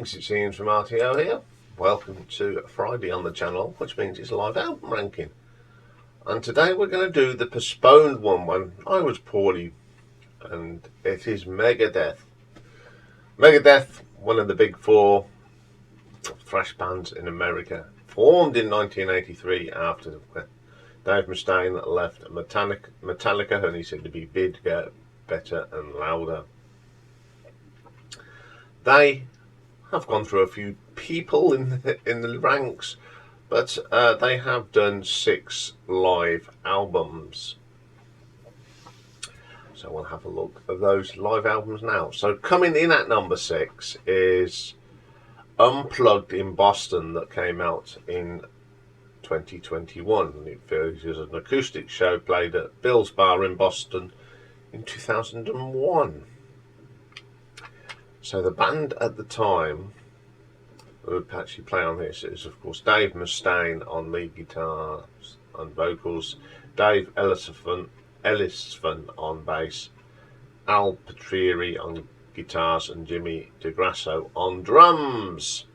folks, it's Iain from RTO here. Welcome to Friday on the channel, which means it's live album ranking. And today we're going to do the postponed one when I was poorly, and it is Megadeth. Megadeth, one of the big four thrash bands in America, formed in 1983 after Dave Mustaine left Metallica, and he said to be bigger, better and louder. They have gone through a few people in the ranks, but they have done 6 live albums. So we'll have a look at those live albums now. So coming in at number 6 is Unplugged in Boston, that came out in 2021. It features an acoustic show played at Bill's Bar in Boston in 2001. So the band at the time who would actually play on this is, of course, Dave Mustaine on lead guitars and vocals, Dave Ellison on bass, Al Patrieri on guitars, and Jimmy DeGrasso on drums.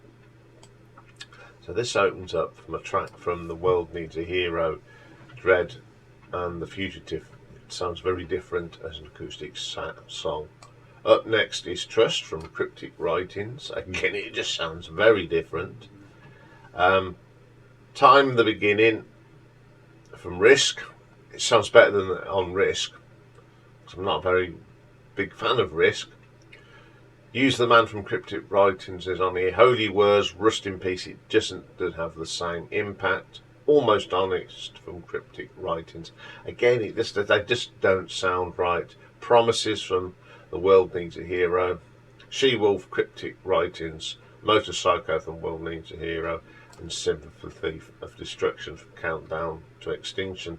So this opens up from a track from The World Needs a Hero, Dread and The Fugitive. It sounds very different as an acoustic song. Up next is Trust from Cryptic Writings. Again, it just sounds very different. Time in the Beginning from Risk. It sounds better than on Risk, because I'm not a very big fan of Risk. Use the Man from Cryptic Writings is on here. Holy Words, Rust in Peace. It just doesn't have the same impact. Almost Honest from Cryptic Writings. Again, they just don't sound right. Promises from The World Needs a Hero, She-Wolf, Cryptic Writings, Motorpsycho from World Needs a Hero, and Sympathy of Destruction from Countdown to Extinction.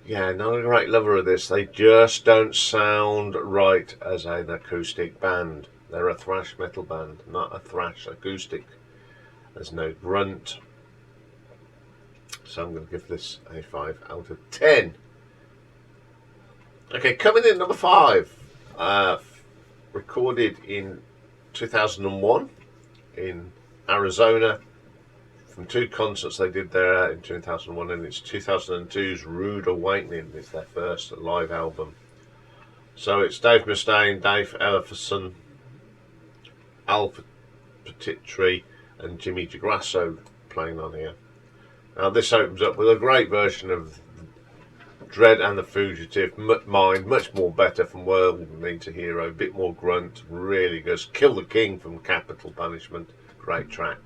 Yeah, not a great lover of this. They just don't sound right as an acoustic band. They're a thrash metal band, not a thrash acoustic. There's no grunt. So I'm going to give this a 5 out of 10. Okay, coming in number 5. Recorded in 2001 in Arizona from 2 concerts they did there in 2001, and it's 2002's Rude Awakening. It's their first live album. So it's Dave Mustaine, Dave Ellison, Al Patrieri and Jimmy DeGrasso playing on here. Now this opens up with a great version of Dread and the Fugitive, Mind, much more better from World Needs a Hero, a bit more grunt, really good. Kill the King from Capital Punishment, great track,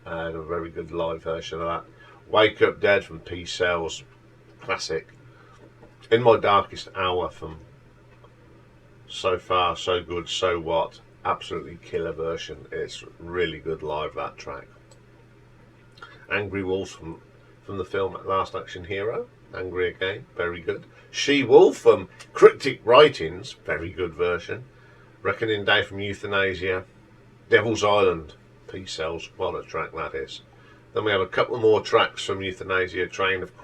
and a very good live version of that. Wake Up Dead from Peace Cells, classic. In My Darkest Hour from So Far, So Good, So What, absolutely killer version. It's really good live, that track. Angry Wolves from the film Last Action Hero, Angry Again, very good. She-Wolf from Cryptic Writings, very good version. Reckoning Day from Euthanasia. Devil's Island, Peace Cells, what a track that is. Then we have a couple more tracks from Euthanasia, Train of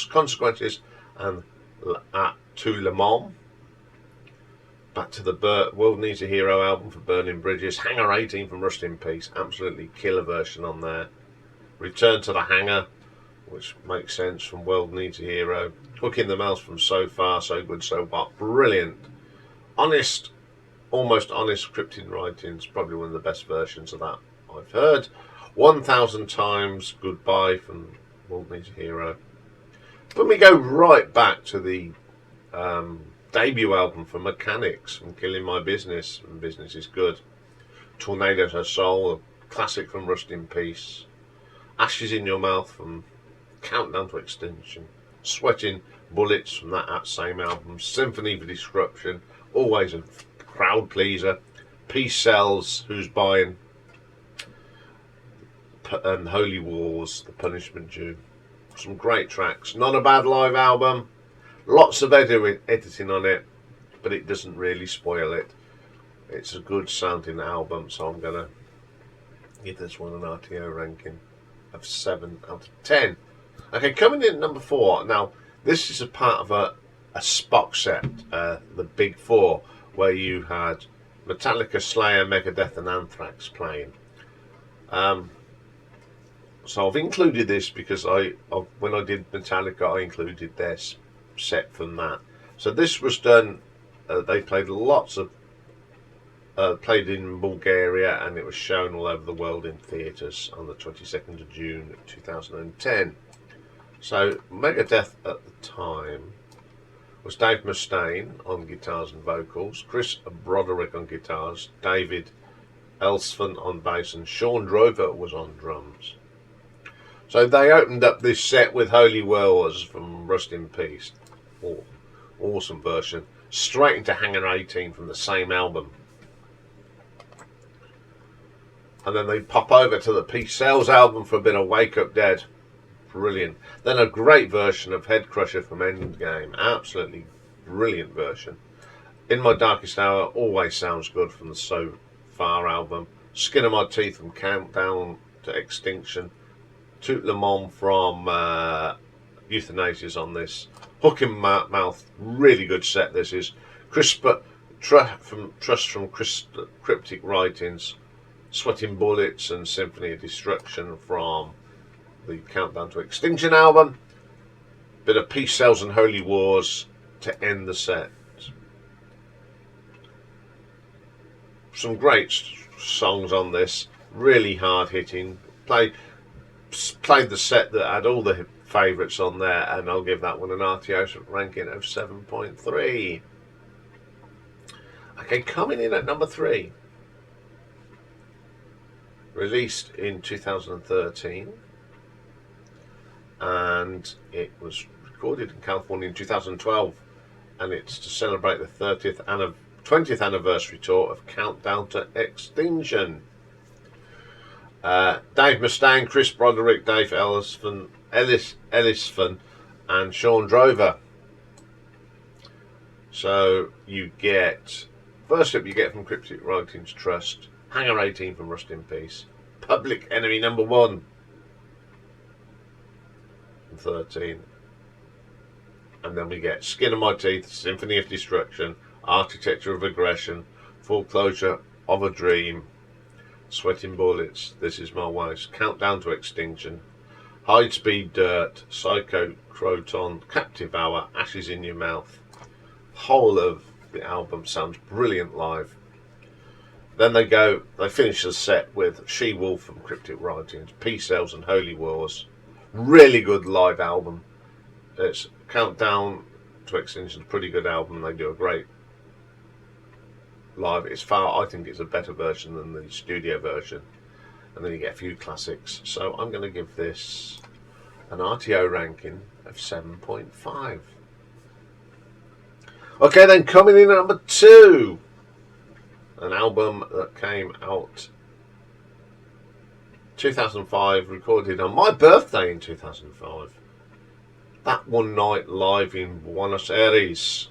Consequences and To Le Mans. Back to the World Needs a Hero album for Burning Bridges. Hangar 18 from Rust in Peace, absolutely killer version on there. Return to the Hangar, which makes sense, from World Needs a Hero. Hook in the Mouth from So Far, So Good, So What, brilliant. Honest, Almost Honest Cryptic Writings, probably one of the best versions of that I've heard. 1000 Times Goodbye from World Needs a Hero. When we go right back to the debut album for Mechanics, from Killing My Business, and Business is Good. Tornado Her Soul, a classic from Rust in Peace. Ashes in Your Mouth from Countdown to Extinction. Sweating Bullets from that same album. Symphony for Disruption, always a crowd pleaser. Peace Cells, Who's Buying, and Holy Wars, The Punishment Due. Some great tracks. Not a bad live album. Lots of editing on it, but it doesn't really spoil it. It's a good sounding album, so I'm going to give this one an RTO ranking of 7 out of 10. Okay, coming in at number 4. Now, this is a part of a Spock set, the Big Four, where you had Metallica, Slayer, Megadeth and Anthrax playing. So I've included this because when I did Metallica, I included their set from that. So this was done. They played lots of. Played in Bulgaria, and it was shown all over the world in theatres on the 22nd of June 2010. So Megadeth at the time was Dave Mustaine on guitars and vocals, Chris Broderick on guitars, David Ellsford on bass, and Sean Drover was on drums. So they opened up this set with Holy Wars from Rust in Peace. Oh, awesome version. Straight into Hangar 18 from the same album. And then they pop over to the Peace Sells album for a bit of Wake Up Dead. Brilliant. Then a great version of Head Crusher from Endgame. Absolutely brilliant version. In My Darkest Hour always sounds good from the So Far album. Skin of My Teeth from Countdown to Extinction. Toot Le Monde from Euthanasia's on this. Hook in Mouth, really good set this is. Trust from Cryptic Writings. Sweating Bullets and Symphony of Destruction from the Countdown to Extinction album. Bit of Peace Sells and Holy Wars to end the set. Some great songs on this, really hard hitting. Played the set that had all the favourites on there, and I'll give that one an RTO ranking of 7.3. Okay, coming in at number 3. Released in 2013, and it was recorded in California in 2012, and it's to celebrate the 20th anniversary tour of Countdown to Extinction. Dave Mustaine, Chris Broderick, Dave Ellisford, and Sean Drover. So you get, first up you get from Cryptic Writings Trust, Hangar 18 from Rust in Peace, Public Enemy number 1 from 13, and then we get Skin of My Teeth, Symphony of Destruction, Architecture of Aggression, Foreclosure of a Dream, Sweating Bullets, This Is My Wife's, Countdown to Extinction, High Speed Dirt, Psycho Croton, Captive Hour, Ashes in Your Mouth. Whole of the album sounds brilliant live. Then they finish the set with She-Wolf from Cryptic Writings, Peace Sells and Holy Wars. Really good live album. It's Countdown to Extinction, a pretty good album. They do a great live. I think it's a better version than the studio version. And then you get a few classics. So I'm going to give this an RTO ranking of 7.5. Okay, then coming in at number 2. An album that came out 2005, recorded on my birthday in 2005. That One Night live in Buenos Aires.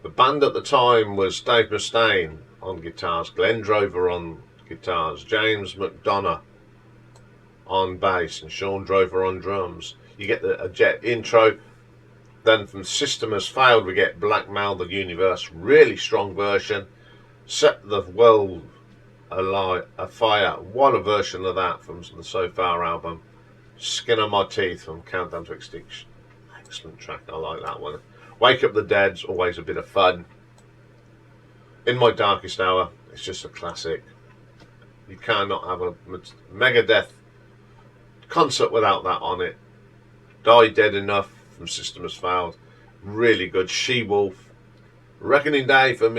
The band at the time was Dave Mustaine on guitars, Glenn Drover on guitars, James McDonough on bass, and Sean Drover on drums. You get a jet intro. Then from System Has Failed we get Blackmail the Universe, really strong version. Set the World Afire, what a version of that from the So Far album. Skin of My Teeth from Countdown to Extinction, excellent track, I like that one. Wake Up the Dead's always a bit of fun. In My Darkest Hour, it's just a classic. You cannot have a Megadeth concert without that on it. Die Dead Enough from System Has Failed, really good. She-Wolf, Reckoning Day from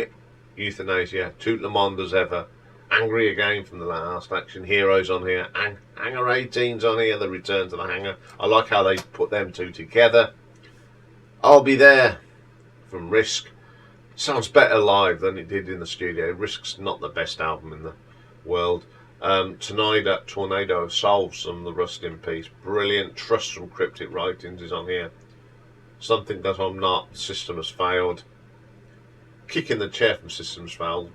Euthanasia, Toot Le Monde as ever, Angry Again from the Last Action Heroes on here, Hangar 18's on here, The Return to the Hangar. I like how they put them two together. I'll Be There from Risk. Sounds better live than it did in the studio. Risk's not the best album in the world. Tornado of Souls from the Rust in Peace, brilliant. Trust from Cryptic Writings is on here. Something That I'm Not, System Has Failed. Kicking the Chair from System Has Failed.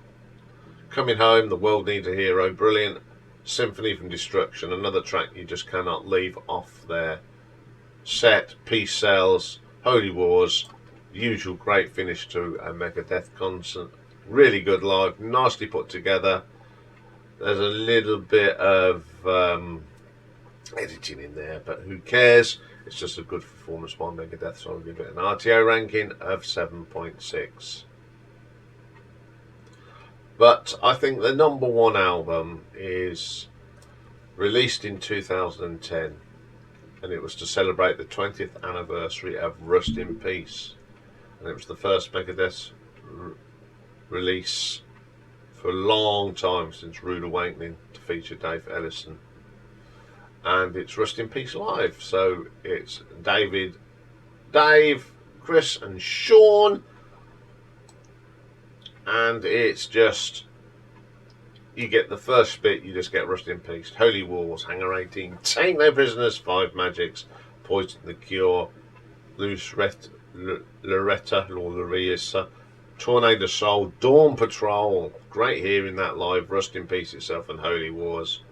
Coming Home, The World Needs a Hero, brilliant. Symphony from Destruction, another track you just cannot leave off their set. Peace Sells, Holy Wars, usual great finish to a Megadeth concert. Really good live, nicely put together. There's a little bit of editing in there, but who cares? It's just a good performance by Megadeth, so I'll give it an RTO ranking of 7.6. But I think the number one album is released in 2010, and it was to celebrate the 20th anniversary of Rust in Peace, and it was the first Megadeth release for a long time since Rude Awakening to feature Dave Ellison. And it's Rust in Peace live, so it's Dave, Chris and Sean, and it's just, you get the first bit, you just get Rust in Peace, Holy Wars, Hangar 18, Take No Prisoners, Five Magics, Poison the Cure, Loretta, Tornado Soul, Dawn Patrol, great hearing that live, Rust in Peace itself and Holy Wars,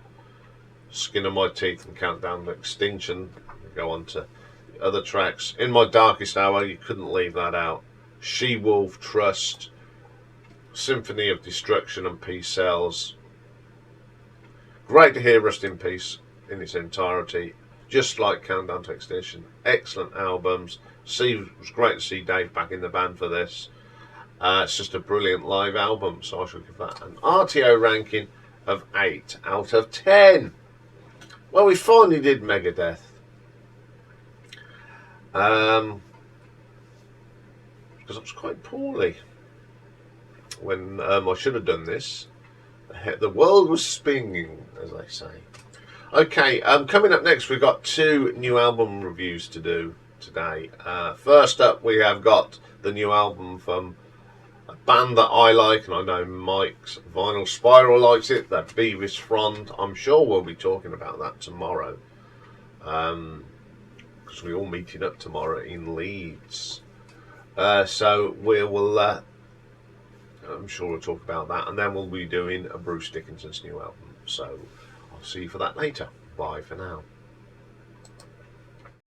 Skin of My Teeth and Countdown to Extinction. Go on to the other tracks. In My Darkest Hour, you couldn't leave that out. She-Wolf, Trust, Symphony of Destruction and Peace Cells. Great to hear Rust in Peace in its entirety, just like Countdown to Extinction. Excellent albums. It was great to see Dave back in the band for this. It's just a brilliant live album, so I shall give that an RTO ranking of 8 out of 10. Well, we finally did Megadeth. Because I was quite poorly when I should have done this. The world was spinning, as they say. Okay, coming up next, we've got 2 new album reviews to do today. First up, we have got the new album from a band that I like, and I know Mike's Vinyl Spiral likes it, the Beavis Front. I'm sure we'll be talking about that tomorrow, because we're all meeting up tomorrow in Leeds. So we will, I'm sure we'll talk about that, and then we'll be doing a Bruce Dickinson's new album. So I'll see you for that later. Bye for now.